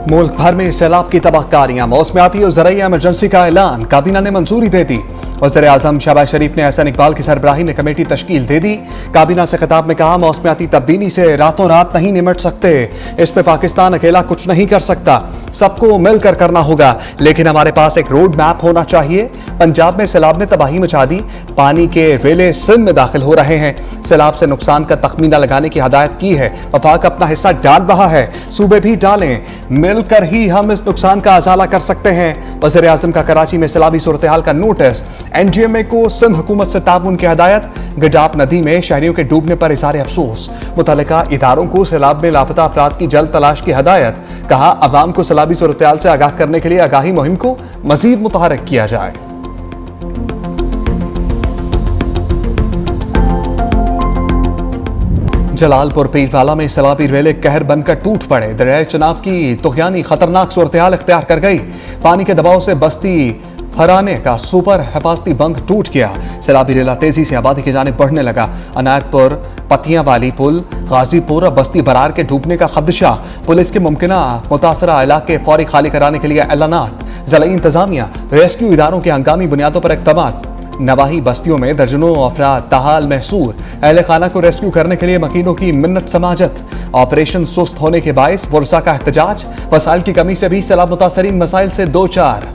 मुल्क भर में सैलाब की तबाहकारियां, मौसमियाती और ज़राई इमरजेंसी का ऐलान, काबीना ने मंजूरी दे दी। वज़ीर-ए-आज़म शहबाज शरीफ ने एहसन इकबाल की सरबराही में कमेटी तश्कील दे दी। काबीना से खिताब में कहा, मौसमियाती तब्दीली से रातों रात नहीं निमट सकते, इस पे पाकिस्तान अकेला कुछ नहीं कर सकता, सबको मिलकर करना होगा, लेकिन हमारे पास एक रोड मैप होना चाहिए। पंजाब में सैलाब ने तबाही मचा दी, पानी के रेले सिंध में दाखिल हो रहे हैं। सैलाब से नुकसान का तखमीना लगाने की हदायत की है, वफाक अपना हिस्सा डाल रहा है, सूबे भी डालें, मिलकर ही हम इस नुकसान का अजाला कर सकते हैं। वज़ीर-ए-आज़म का कराची में सैलाबी सूरत हाल का नोटिस, एनजीएमए को सिंध हुकूमत से ताउन की हदायत। गजाब नदी में शहरियों के डूबने पर इज़हार अफसोस, मुतल्लिका इदारों को सैलाब में लापता अफराद की जल्द तलाश की हदायत। कहा, अवाम को सैलाबी सूरत हाल से आगाह करने के लिए आगाही मुहिम को मजीद मुतहरक किया जाए। जलालपुर पीरवाला में सैलाबी रेले कहर बनकर टूट पड़े। दरियाए चनाब की तुगयानी खतरनाक सूरत हाल इख्तियार कर गई। पानी के दबाव से बस्ती फराने का सुपर हिफाजती बंद टूट गया। सैलाबी रेला तेजी से आबादी की जानिब बढ़ने लगा। अनायतपुर पतियां वाली पुल, गाजीपुर और बस्ती बरार के डूबने का खदशा। पुलिस के मुमकिना मुतासरा इलाके फौरी खाली कराने के लिए ऐलानात। ज़िला इंतजामिया, रेस्क्यू इदारों के हंगामी बुनियादों पर इक़दामात। नवाही बस्तियों में दर्जनों अफराद ताहाल महसूर। अहले खाना को रेस्क्यू करने के लिए मकीनों की मिन्नत समाजत। ऑपरेशन सुस्त होने के बायस वर्षा का एहतजाज। वसाइल की कमी से भी सैलाब मुतासरीन मसाइल से दो चार।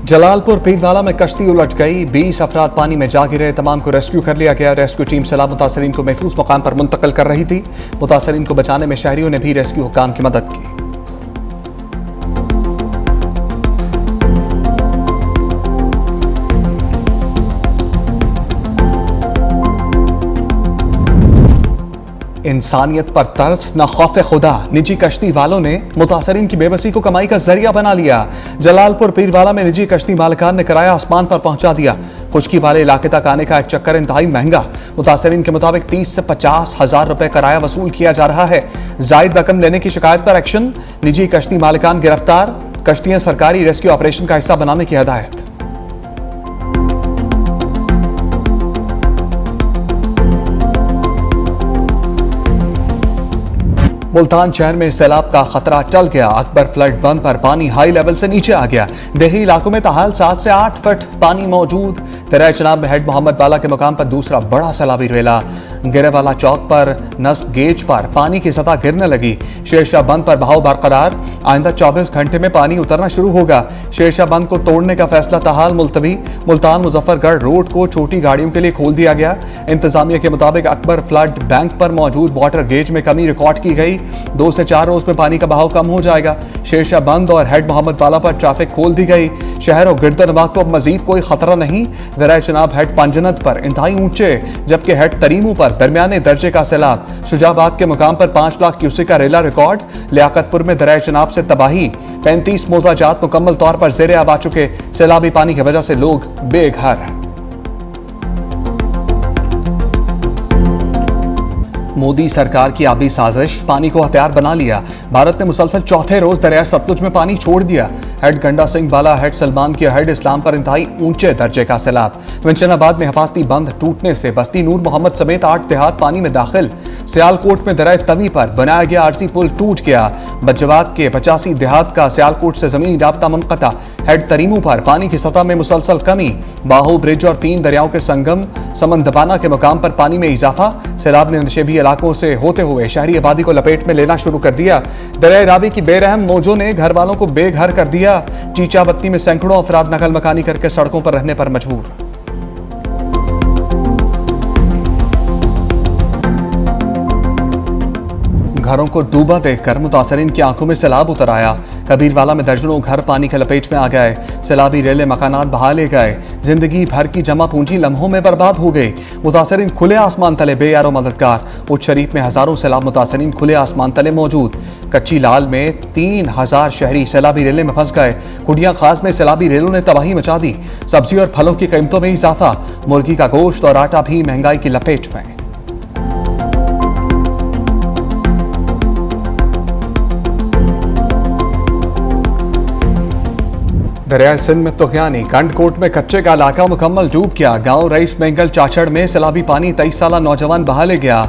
जलालपुर पीरवाला में कश्ती उलट गई, 20 अफराद पानी में जा गिरे। तमाम को रेस्क्यू कर लिया गया। रेस्क्यू टीम सैलाब मुतासरीन को महफूज मकाम पर मुंतकिल कर रही थी। मुतासरीन को बचाने में शहरियों ने भी रेस्क्यू हुक्काम की मदद की। इंसानियत पर तरस न खौफ खुदा, निजी कश्ती वालों ने मुतासरीन की बेबसी को कमाई का जरिया बना लिया। जलालपुर पीरवाला में निजी कश्ती मालिकान ने किराया आसमान पर पहुंचा दिया। खुश्की वाले इलाके तक आने का एक चक्कर इंतहाई महंगा। मुतासरीन के मुताबिक 30 से 50 हजार रुपए किराया वसूल किया जा रहा है। जायद रकम लेने की शिकायत पर एक्शन, निजी कश्ती मालिकान गिरफ्तार। कश्तियां सरकारी रेस्क्यू ऑपरेशन का हिस्सा बनाने की हदायत। मुल्तान शहर में सैलाब का खतरा टल गया। अकबर फ्लड बंद पर पानी हाई लेवल से नीचे आ गया। देही इलाकों में ताहाल 7 से 8 फुट पानी मौजूद। दरिया चनाब में हेड मोहम्मद वाला के मुकाम पर दूसरा बड़ा सैलाबी रेला। गिरेवाला चौक पर नस्ब गेज पर पानी की सतह गिरने लगी। शेरशाह बंद पर बहाव बरकरार। आइंदा 24 घंटे में पानी उतरना शुरू होगा। शेरशाह बंद को तोड़ने का फैसला ताहाल मुलतवी। मुल्तान मुजफ्फरगढ़ रोड को छोटी गाड़ियों के लिए खोल दिया गया। इंतजामिया के मुताबिक अकबर फ्लड बैंक पर मौजूद वाटर गेज में कमी रिकॉर्ड की गई। 2 से 4 रोज में पानी का बहाव कम हो जाएगा। शेरशाह बंद और हेड मोहम्मद वाला पर ट्रैफिक खोल दी गई। शहर और गिरदनवाह को अब मजीद कोई खतरा नहीं। दरिया चनाब हेड पंजनत पर इंतहाई ऊंचे, जबकि हेड तरीमू पर दरमियाने दर्जे का सैलाब। शुजाबाद के मुकाम पर 5 लाख क्यूसेक का रेला रिकॉर्ड। लियाकतपुर में दरिया चनाब से तबाही। 35 मोजाजात मुकम्मल तौर पर ज़ेरे आब आ चुके। सैलाबी पानी की वजह से लोग बेघर। मोदी सरकार की आबी साजिश, पानी को हथियार बना लिया। भारत ने मुसलसल चौथे रोज दरिया सतलुज में पानी छोड़ दिया। हेड गंडा सिंह बाला, हेड सलमान की हेड इस्लाम पर इंतहाई ऊंचे दर्जे का सैलाब। विंचनाबाद में हिफाजती बंद टूटने से बस्ती नूर मोहम्मद समेत 8 देहात पानी में दाखिल। सियालकोट में दरिया तवी पर बनाया गया आरसी पुल टूट गया। बज्जवात के 85 देहात का सियालकोट से जमीनी राब्ता मुनक़ता। हेड तरीमू पर पानी की सतह में मुसलसल कमी। बाहू ब्रिज और 3 दरियाओं के संगम समंदबाना के मुकाम पर पानी में इजाफा। सैलाब ने नशेबी इलाकों से होते हुए शहरी आबादी को लपेट में लेना शुरू कर दिया। दरिया रावी की बेरहम मौजों ने घर वालों को बेघर कर दिया। चीचा बत्ती में सैकड़ों अफराद नकल मकानी करके सड़कों पर रहने पर मजबूर। घरों को डूबा देखकर मुतासरीन की आंखों में सैलाब उतर आया। कबीरवाला में दर्जनों घर पानी के लपेट में आ गए। सैलाबी रेले मकानात बहा ले गए। जिंदगी भर की जमा पूंजी लम्हों में बर्बाद हो गई। मुतासरीन खुले आसमान तले बेयारो मददगार। उच्च शरीफ में हजारों सैलाब मुतासरीन खुले आसमान तले मौजूद। कच्ची लाल में 3000 शहरी सैलाबी रेले में फंस गए। कुटिया खास में सैलाबी रेलों ने तबाही मचा दी। सब्जी और फलों की कीमतों में इजाफा। मुर्गी का गोश्त और आटा भी महंगाई की लपेट में। दरिया सिंध में तुगयानी कंडकोट में कच्चे का इलाका मुकम्मल डूब गया। गांव रईस बेंगल चाचड़ में सैलाबी पानी 23 साला नौजवान बहा ले गया।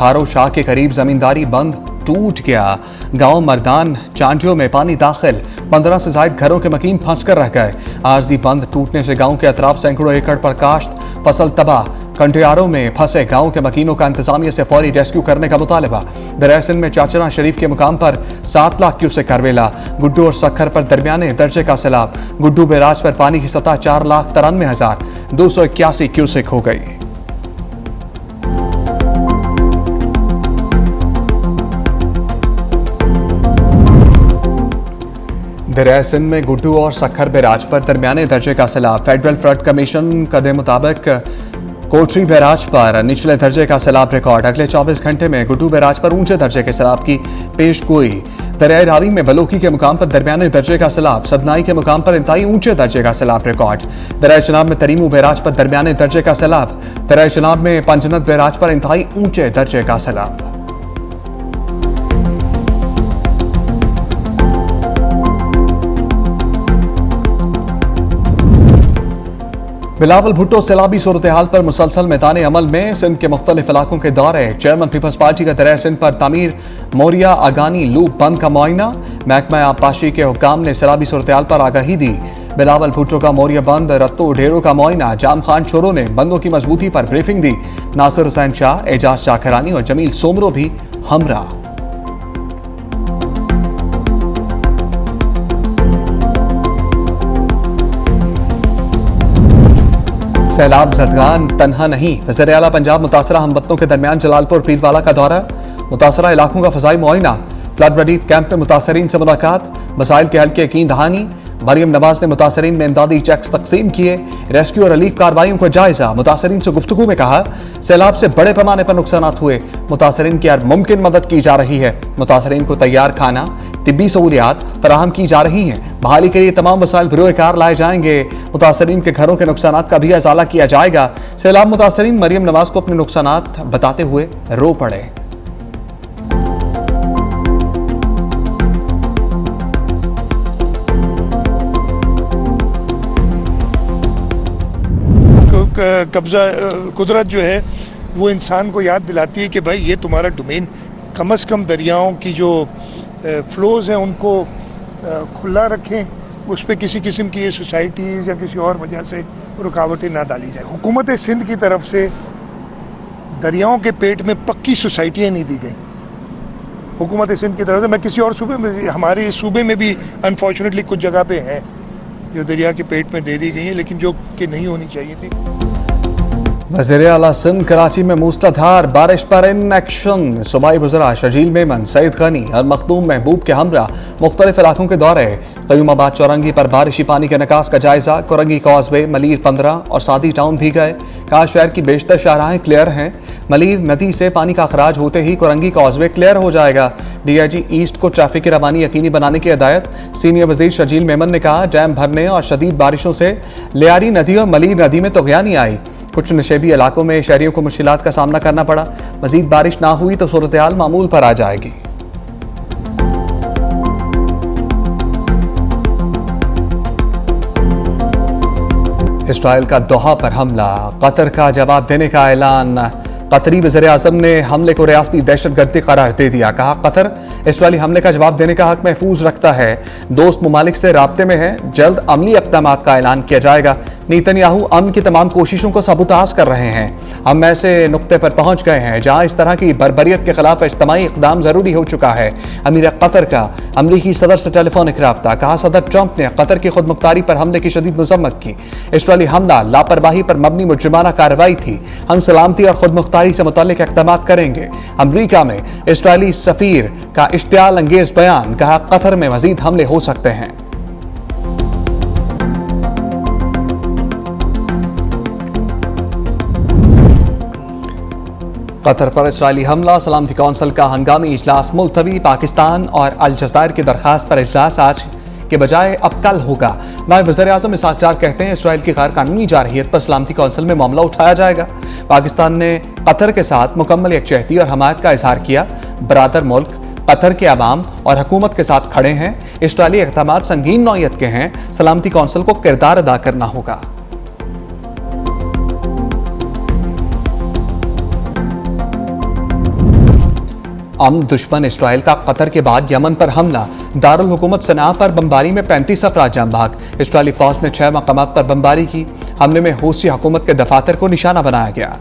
थारो शाह के करीब जमींदारी बंद टूट गया। गांव मर्दान चांडियों में पानी दाखिल, 15 से ज्यादा घरों के मकीन फंस कर रह गए। आरजी बंद टूटने से गांव के अतराफ सैकड़ों एकड़ पर काश्त फसल तबाह। कंटियारों में फंसे गांव के मकीनों का इंतजामिया से फौरी रेस्क्यू करने का मुतालबा। दरिया सिंध में चाचरा शरीफ के मुकाम पर 7 लाख क्यूसेक करवेला। गुड्डू और सखर पर दरमियाने दर्जे का सैलाब। गुड्डू बैराज पर पानी की सतह 4,93,281 क्यूसेक हो गई। दरिया सिंध में गुड्डू और सखर बैराज पर दरमियाने दर्जे का सैलाब। फेडरल फ्लड कमीशन के मुताबिक कोटरी बैराज पर निचले दर्जे का सैलाब रिकॉर्ड। अगले 24 घंटे में गुड्डू बैराज पर ऊंचे दर्जे के सैलाब की पेश गोई। दरियाई रावी में बलोकी के मुकाम पर दरमियाने दर्जे का सैलाब। सदनाई के मुकाम पर इंतहाई ऊंचे दर्जे का सैलाब रिकॉर्ड। दरिया चनाब में तरीमू बैराज पर दरमियाने दर्जे का सैलाब। दरिया चनाब में पंजनत बैराज पर इंतहाई ऊंचे दर्जे का सैलाब। बिलावल भुट्टो सैलाबी सूरत हाल पर मुसलसल मैदान अमल में। सिंध के मुख्तलिफ इलाकों के दौरे। चेयरमैन पीपल्स पार्टी का दरिया सिंध पर तामीर मोरिया आगानी लूप बंद का मुआयना। महकमा आबपाशी के हुक्काम ने सैलाबी सूरत हाल पर आगाही दी। बिलावल भुट्टो का मोरिया बंद रत्तो ढेरों का मुआयना। जाम खान छोरो ने बंदों की मजबूती पर ब्रीफिंग दी। नासिर हुसैन शाह, एजाज शाखरानी और जमील सोमरो भी हमरा। सैलाब जदगान तन्हा नहीं। वज़ीर आला पंजाब मुतासरा हमवतनों के दरमियान जलालपुर पीरवाला का दौरा। मुतासरा इलाकों का फजाई मुआयना। फ्लड रिलीफ कैंप में मुतासरीन से मुलाकात। मसाइल के हल की यकीन दहानी। मरियम नवाज ने मुतासरीन में इमदादी चेक्स तकसीम किए। रेस्क्यू और रिलीफ कार्रवाइयों का जायजा। मुतासरीन से गुफ्तगू में कहा सैलाब से बड़े पैमाने पर नुकसान हुए। मुतासरीन की हर मुमकिन मदद की जा रही है। मुतासरीन को तैयार खाना, तिब्बी सहूलियात फराहम की जा रही हैं। बहाली के लिए तमाम वसाइल बरोकार लाए जाएंगे। मुतासरीन के घरों के नुकसान का भी अजाला किया जाएगा। सैलाब मुतासरीन मरियम नवाज को अपने नुकसान बताते हुए रो पड़े। कब्जा कुदरत जो है वो इंसान को याद दिलाती है कि भाई ये तुम्हारा डोमेन, कम से कम दरियाओं की जो फ्लोज हैं उनको खुला रखें, उस पर किसी किस्म की ये सोसाइटीज़ या किसी और वजह से रुकावटें ना डाली जाए। हुकूमत सिंध की तरफ से दरियाओं के पेट में पक्की सोसाइटियाँ नहीं दी गई। हुकूमत सिंध की तरफ से, मैं किसी और सूबे में, हमारे सूबे में भी अनफॉर्चुनेटली कुछ जगह पे हैं जो दरिया के पेट में दे दी गई है, लेकिन जो कि नहीं होनी चाहिए थी। वज़ीर आला सिंध कराची में मूसलाधार बारिश पर इन एक्शन। सूबाई वज़रा शर्जील मेमन, सईद गनी और मखदूम महबूब के हमरा मुख्तलिफ इलाकों के दौरे। क़यूमाबाद चौरंगी पर बारिशी पानी के निकास का जायजा। कोरंगी कॉजवे, मलीर 15 और सादी टाउन भी गए। कहा शहर की बेशतर शाहराहें क्लियर हैं। मलीर नदी से पानी का अखराज होते ही कोरंगी कॉजवे क्लियर हो जाएगा। DIG ईस्ट को ट्रैफिक की रवानी यकीनी बनाने की हिदायत। सीनियर वज़ीर शर्जील मेमन ने कहा डैम भरने और शदीद बारिशों से लियारी नदी और मलीर नदी में तुग़यानी आई। कुछ नशेबी इलाकों में शहरियों को मुश्किलात का सामना करना पड़ा। मजीद बारिश ना हुई तो सूरत हाल मामूल पर आ जाएगी। इस्राइल का दोहा पर हमला। कतर का जवाब देने का ऐलान। कतरी वज़ीर-ए-आज़म ने हमले को रियासती दहशतगर्दी करार दे दिया। कहा कतर इसराइली हमले का जवाब देने का हक महफूज रखता है। दोस्त ममालिक से राब्ते में है। जल्द अमली इक़दामात का ऐलान किया जाएगा। नेतन्याहू अमन की तमाम कोशिशों को सबूताज कर रहे हैं। हम ऐसे नुक्ते पर पहुंच गए हैं जहां इस तरह की बर्बरियत के खिलाफ इज्तिमाई इक़दाम ज़रूरी हो चुका है। अमीर कतर का अमरीकी सदर से टेलीफोनिक राब्ता। कहा सदर ट्रंप ने कतर की खुदमुख्तारी पर हमले की शदीद मज़म्मत की। इसराइली हमला लापरवाही पर मबनी मुजरिमाना कार्रवाई थी। हम सलामती और खुदमुख्तारी से मुताल्लिक़ इक़दामात करेंगे। अमरीका में इसराइली सफ़ीर का इश्तियाल अंगेज बयान। कहा कतर में मज़ीद हमले हो सकते हैं। कतर पर इसराइली हमला। सलामती कौंसिल का हंगामी इजलास मुलतवी। पाकिस्तान और अलजज़ायर की दरख्वास्त पर इजलास आज के बजाय अब कल होगा। नायब वज़ीर-ए-आज़म इसहाक़ डार कहते हैं इसराइल की गैर कानूनी जारहियत पर सलामती कौंसिल में मामला उठाया जाएगा। पाकिस्तान ने कतर के साथ मुकम्मल यकजहती और हमायत का इजहार किया। बरादर मुल्क कतर के अवाम और हुकूमत के साथ खड़े हैं। इसराइली इक़दामात संगीन नौयत के हैं। सलामती कौंसिल को किरदार अदा करना होगा। अमन दुश्मन इसराइल का कतर के बाद यमन पर हमला। दारुल हुकूमत सना पर बमबारी में 35 अफराद जान भाग। इसराइली फौज ने 6 मकामात पर बमबारी की। हमले में हूसी हुकूमत के दफातर को निशाना बनाया गया।